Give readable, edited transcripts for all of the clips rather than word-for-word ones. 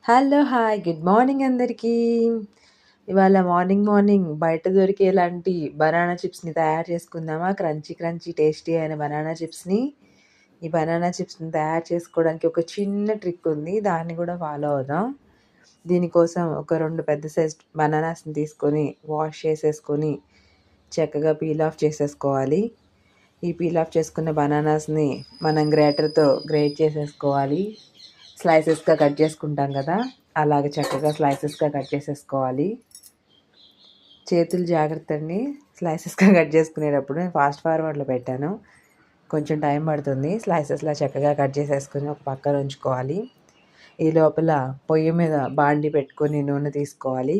Hello! Hi! Good morning అందరికీ. ఇవాళ morning బయట దొరికేలాంటి బనానా చిప్స్‌ని తయారు చేసుకుందామా? క్రంచీ క్రంచీ టేస్టీ అయిన బనానా చిప్స్‌ని. ఈ బనానా చిప్స్‌ని తయారు చేసుకోవడానికి ఒక చిన్న ట్రిక్ ఉంది. దాన్ని కూడా ఫాలో అవుదాం. దీనికోసం ఒక 2 పెద్ద సైజ్ బనానాస్‌ని తీసుకొని వాష్ చేసేసుకొని చక్కగా పీల్ ఆఫ్ చేసేసుకోవాలి. ఈ పీల్ ఆఫ్ చేసుకున్న బనానాస్‌ని మనం గ్రేటర్‌తో గ్రేట్ చేసేసుకోవాలి. స్లైసెస్‌గా కట్ చేసుకుంటాం కదా! అలాగే చక్కగా స్లైసెస్‌గా కట్ చేసేసుకోవాలి. చేతులు జాగ్రత్త అండి. స్లైసెస్‌గా కట్ చేసుకునేటప్పుడు నేను ఫాస్ట్ ఫార్వర్డ్‌లో పెట్టాను. కొంచెం టైం పడుతుంది. స్లైసెస్‌లా చక్కగా కట్ చేసేసుకొని ఒక పక్కన ఉంచుకోవాలి. ఈ లోపల పొయ్యి మీద బాండీ పెట్టుకొని నూనె తీసుకోవాలి.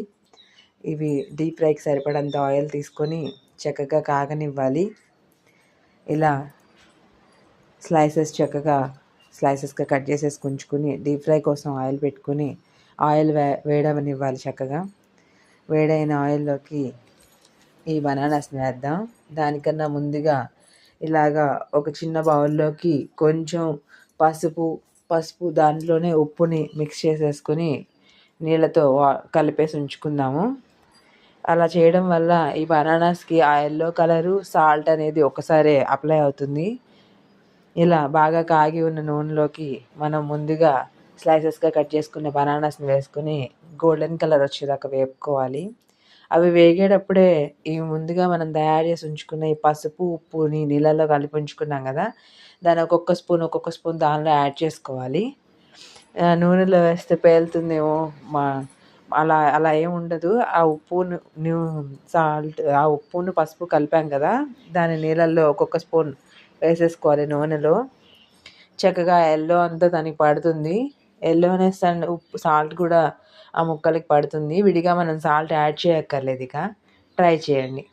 ఇవి డీప్ ఫ్రైకి సరిపడంత ఆయిల్ తీసుకొని చక్కగా కాగనివ్వాలి. ఇలా స్లైసెస్‌గా కట్ చేసేసి ఉంచుకొని డీప్ ఫ్రై కోసం ఆయిల్ పెట్టుకొని ఆయిల్ వేడవనివ్వాలి చక్కగా. వేడైన ఆయిల్లోకి ఈ బనానాస్ని వేద్దాం. దానికన్నా ముందుగా ఇలాగా ఒక చిన్న బౌల్లోకి కొంచెం పసుపు దాంట్లోనే ఉప్పుని మిక్స్ చేసేసుకొని నీళ్ళతో కలిపేసి ఉంచుకుందాము. అలా చేయడం వల్ల ఈ బనానాస్కి ఆ యెల్లో కలరు, సాల్ట్ అనేది ఒకసారే అప్లై అవుతుంది. ఇలా బాగా కాగి ఉన్న నూనెలోకి మనం ముందుగా స్లైసెస్‌గా కట్ చేసుకున్న బనానాస్‌ని వేసుకొని గోల్డెన్ కలర్ వచ్చేదాకా వేపుకోవాలి. అవి వేగేటప్పుడే ఈ ముందుగా మనం తయారు చేసి ఉంచుకున్న ఈ పసుపు, ఉప్పుని నీళ్ళల్లో కలిపి ఉంచుకున్నాం కదా! దాన్ని ఒక్కొక్క స్పూన్ దానిలో యాడ్ చేసుకోవాలి. నూనెలో వేస్తే పేలుతుందేమో అలా అలా ఏమి ఉండదు. ఆ ఉప్పును పసుపు కలిపాం కదా! దాన్ని నీళ్ళల్లో ఒక్కొక్క స్పూన్ వేసేసుకోవాలి నూనెలో. చక్కగా యెల్లో అంతా దానికి పడుతుంది. యెల్లోనెస్ అండ్ సాల్ట్ కూడా ఆ ముక్కలకి పడుతుంది. విడిగా మనం సాల్ట్ యాడ్ చేయక్కర్లేదు ఇక. ట్రై చేయండి.